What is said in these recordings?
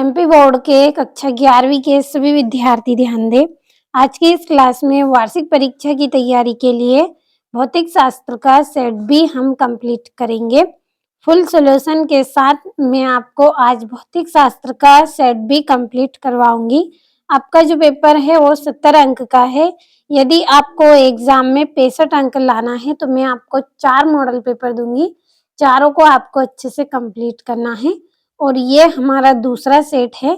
MP board के कक्षा 11वीं के सभी विद्यार्थी ध्यान दें। आज की इस क्लास में वार्षिक परीक्षा की तैयारी के लिए भौतिक शास्त्र का सेट भी हम कंप्लीट करेंगे। फुल सॉल्यूशन के साथ मैं आपको आज भौतिक शास्त्र का सेट भी कंप्लीट करवाऊंगी। आपका जो पेपर है वो 70 अंक का है। यदि आपको एग्जाम में 65 अंक लाना है तो मैं आपको 4 मॉडल पेपर दूंगी। चारों को आपको अच्छे से कंप्लीट करना है और ये हमारा दूसरा सेट है।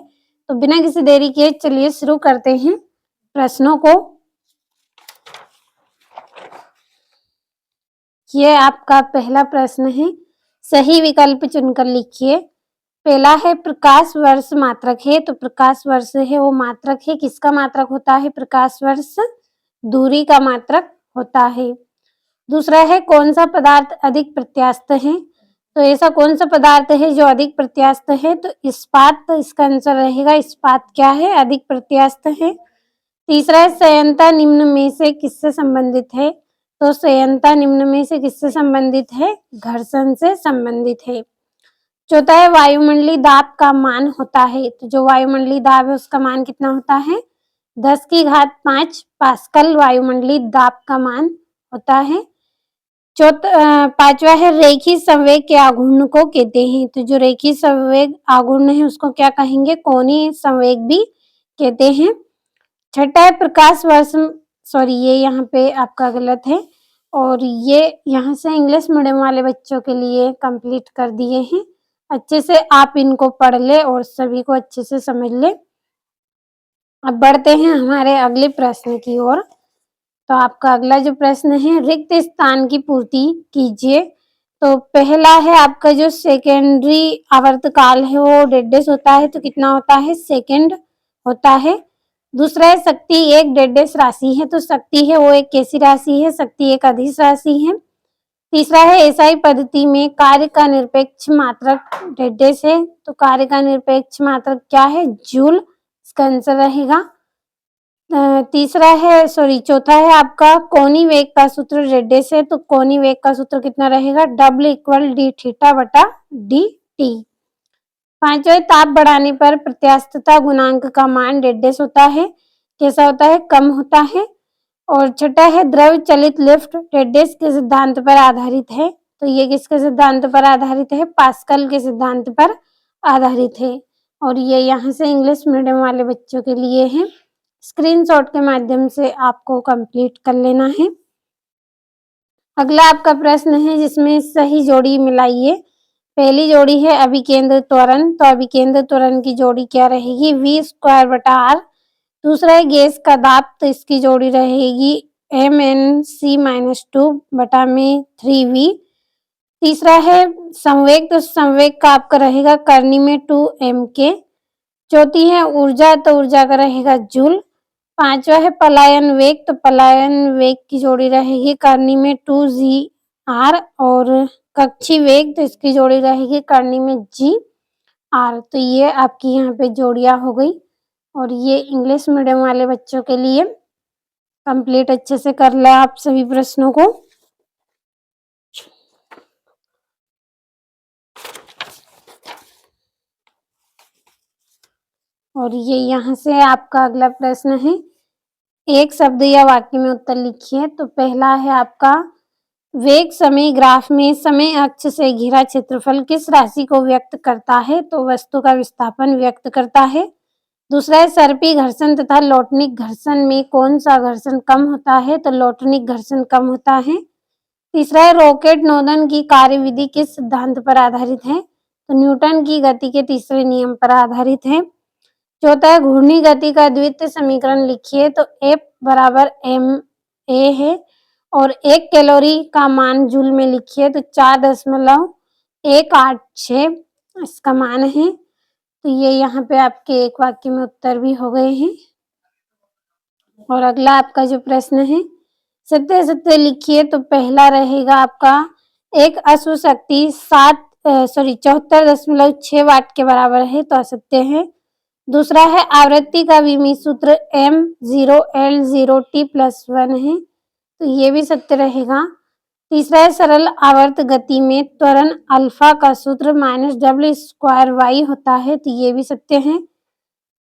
तो बिना किसी देरी के चलिए शुरू करते हैं प्रश्नों को। ये आपका पहला प्रश्न है, सही विकल्प चुनकर लिखिए। पहला है प्रकाश वर्ष मात्रक है, तो प्रकाश वर्ष है वो मात्रक है। किसका मात्रक होता है प्रकाश वर्ष? दूरी का मात्रक होता है। दूसरा है कौन सा पदार्थ अधिक प्रत्यास्थ है, तो ऐसा कौन सा पदार्थ है जो अधिक प्रत्यास्थ है? तो इस्पात, तो इसका आंसर रहेगा इस्पात क्या है? अधिक प्रत्यास्थ है। तीसरा है संयंता निम्न में से किससे संबंधित है, तो संयंता निम्न में से किससे संबंधित है? घर्षण से संबंधित है। चौथा है वायुमंडलीय दाब का मान होता है, तो जो वायुमंडलीय दाब है उसका मान कितना होता है? 10⁵ पास्कल वायुमंडलीय दाब का मान होता है। पांचवा है रेखीय संवेग के आघूर्ण को कहते हैं, तो जो रेखीय संवेग आघूर्ण है उसको क्या कहेंगे? कोणीय संवेग भी कहते हैं। छठा है प्रकाश वर्ष, सॉरी ये यहाँ पे आपका गलत है और ये यहाँ से इंग्लिश मीडियम वाले बच्चों के लिए कंप्लीट कर दिए हैं। अच्छे से आप इनको पढ़ ले और सभी को अच्छे से समझ ले। अब बढ़ते हैं हमारे अगले प्रश्न की ओर। तो आपका अगला जो प्रश्न है, रिक्त स्थान की पूर्ति कीजिए। तो पहला है आपका जो सेकेंडरी आवर्तकाल है वो 1.5 होता है, तो कितना होता है? सेकेंड होता है। दूसरा है शक्ति एक 1.5 राशि है, तो शक्ति है वो एक कैसी राशि है? शक्ति एक अदिश राशि है। तीसरा है एसआई पद्धति में कार्य का निरपेक्ष मात्रक 1.5 है, तो कार्य का निरपेक्ष मात्रक क्या है? जूल, इसका आंसर रहेगा। चौथा है आपका कोणीय वेग का सूत्र 1.5 है, तो कोणीय वेग का सूत्र कितना रहेगा? W=d∠dt। पांचवा ताप बढ़ाने पर प्रत्यास्थता गुणांक का मान 1.5 होता है। कैसा होता है? कम होता है। और छठा है द्रव चलित लिफ्ट 1.5 के सिद्धांत पर आधारित है, तो ये किसके सिद्धांत पर आधारित है? पास्कल के सिद्धांत पर आधारित है। और ये यहाँ से इंग्लिश मीडियम वाले बच्चों के लिए है। स्क्रीनशॉट के माध्यम से आपको कंप्लीट कर लेना है। अगला आपका प्रश्न है जिसमें सही जोड़ी मिलाइए। पहली जोड़ी है अभिकेंद्र त्वरण, तो अभिकेंद्र त्वरण की जोड़ी क्या रहेगी? v² r। दूसरा है गैस का दाब, तो इसकी जोड़ी रहेगी mnc-2 बटा में 3v। तीसरा है संवेग, तो संवेग का आपका रहेगा करनी में 2m के। चौथी है ऊर्जा, तो ऊर्जा का रहेगा जूल। पांचवा है पलायन वेग, तो पलायन वेग की जोड़ी रहेगी करनी में 2g_r। और कक्षीय वेग, तो इसकी जोड़ी रहेगी करनी में g_r। तो ये आपकी यहाँ पे जोड़ियां हो गई और ये इंग्लिश मीडियम वाले बच्चों के लिए कंप्लीट अच्छे से कर लें आप सभी प्रश्नों को। और ये यहाँ से आपका अगला प्रश्न है, एक शब्द या वाक्य में उत्तर लिखिए। तो पहला है आपका वेग समय ग्राफ में समय अक्ष से घिरा क्षेत्रफल किस राशि को व्यक्त करता है? तो वस्तु का विस्थापन व्यक्त करता है। दूसरा है सर्पी घर्षण तथा लौटनिक घर्षण में कौन सा घर्षण कम होता है? तो लौटनिक घर्षण कम होता है। तीसरा है रॉकेट नोदन की कार्यविधि किस सिद्धांत पर आधारित है? तो न्यूटन की गति के तीसरे नियम पर आधारित है। चौथा है घूर्णी गति का द्वितीय समीकरण लिखिए। तो F=ma है और 1 कैलोरी का मान जूल में लिखिए। तो 4.186 इसका मान है। तो ये यहाँ पे आपके एक वाक्य में उत्तर भी हो गए हैं। और अगला आपका जो प्रश्न है, सत्य सत्य लिखिए। तो पहला रहेगा आपका एक अश्व शक्ति 74.6 वाट के बराबर है, तो असत्य है। दूसरा है आवृत्ति का विमी सूत्र m0l0t+1 है, तो ये भी सत्य रहेगा। तीसरा है सरल आवर्त गति में त्वरण अल्फा का सूत्र -w² होता है, तो ये भी सत्य है।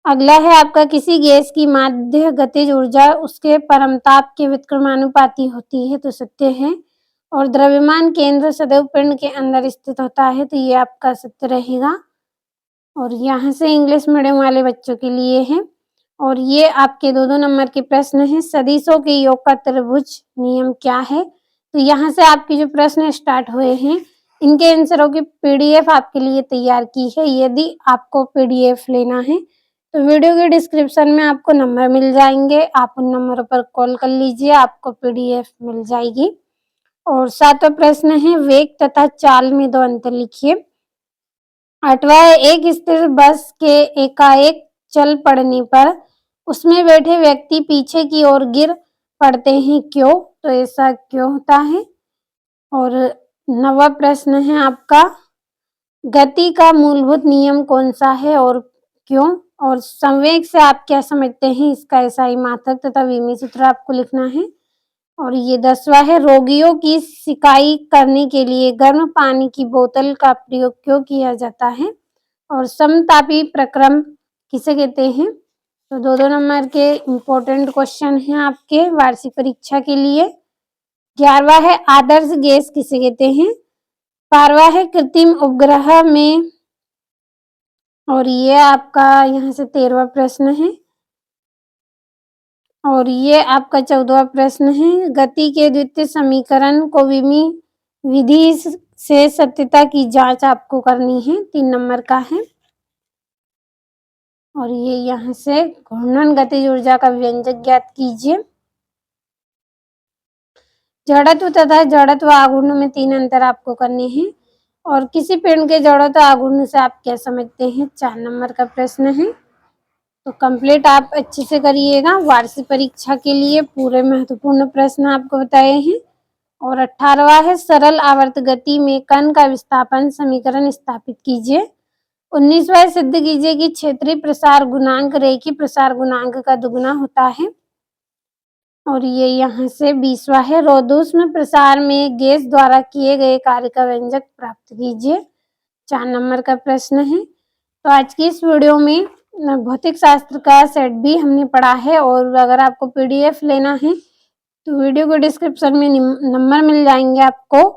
अगला है आपका किसी गैस की माध्य गतिज ऊर्जा उसके परमताप के व्युत्क्रमानुपाती होती है, तो सत्य है। और द्रव्यमान केंद्र सदैव पिंड के अंदर स्थित होता है, तो ये आपका सत्य रहेगा। और यहाँ से इंग्लिश मीडियम वाले बच्चों के लिए है। और ये आपके 2-2 नंबर के प्रश्न हैं। सदिशों के योग का त्रिभुज नियम क्या है? तो यहाँ से आपके जो प्रश्न स्टार्ट हुए हैं, इनके आंसरों की पीडीएफ आपके लिए तैयार की है। यदि आपको पीडीएफ लेना है तो वीडियो के डिस्क्रिप्शन में आपको नंबर मिल जाएंगे, आप उन नंबरों पर कॉल कर लीजिए, आपको पीडीएफ मिल जाएगी। और 7वां प्रश्न है वेग तथा चाल में 2 अंतर लिखिए। 8वां है एक स्थिर बस के एकाएक चल पड़ने पर उसमें बैठे व्यक्ति पीछे की ओर गिर पड़ते हैं, क्यों? तो ऐसा क्यों होता है? और 9वां प्रश्न है आपका गति का मूलभूत नियम कौन सा है और क्यों? और संवेग से आप क्या समझते हैं? इसका एसआई मात्रक तथा विमीय सूत्र आपको लिखना है। और ये 10वां है रोगियों की सिकाई करने के लिए गर्म पानी की बोतल का प्रयोग क्यों किया जाता है? और समतापी प्रक्रम किसे कहते हैं? तो 2-2 नंबर के इम्पोर्टेंट क्वेश्चन हैं आपके वार्षिक परीक्षा के लिए। 11वां है आदर्श गैस किसे कहते हैं? 12वां है कृत्रिम उपग्रह में। और ये आपका यहाँ से 13वां प्रश्न है। और ये आपका 14वां प्रश्न है गति के द्वितीय समीकरण को विमीय विधि से सत्यता की जांच आपको करनी है, 3 नंबर का है। और ये यहाँ से घूर्णन गतिज ऊर्जा का व्यंजक ज्ञात कीजिए। जड़त्व तथा जड़त्व आघूर्ण में 3 अंतर आपको करने हैं। और किसी पिंड के जड़त्व आघूर्ण से आप क्या समझते हैं, 4 नंबर का प्रश्न है। तो कंप्लीट आप अच्छे से करिएगा। वार्षिक परीक्षा के लिए पूरे महत्वपूर्ण प्रश्न आपको बताए हैं। और 18वां है सरल आवर्त गति में कण का विस्थापन समीकरण स्थापित कीजिए। 19वां सिद्ध कीजिए कि क्षेत्रीय प्रसार गुणांक रेखीय प्रसार गुणांक का दुगुना होता है। और ये यहाँ से 20वां है रोदूष्म प्रसार में गैस द्वारा किए गए कार्य का व्यंजक प्राप्त कीजिए, 4 नंबर का प्रश्न है। तो आज की इस वीडियो में भौतिक शास्त्र का सेट भी हमने पढ़ा है। और अगर आपको पीडीएफ लेना है तो वीडियो को डिस्क्रिप्शन में नंबर मिल जाएंगे, आपको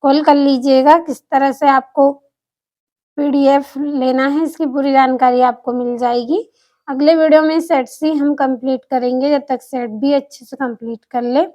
कॉल कर लीजिएगा। किस तरह से आपको पीडीएफ लेना है इसकी पूरी जानकारी आपको मिल जाएगी। अगले वीडियो में सेट सी हम कंप्लीट करेंगे, जब तक सेट भी अच्छे से कंप्लीट कर ले।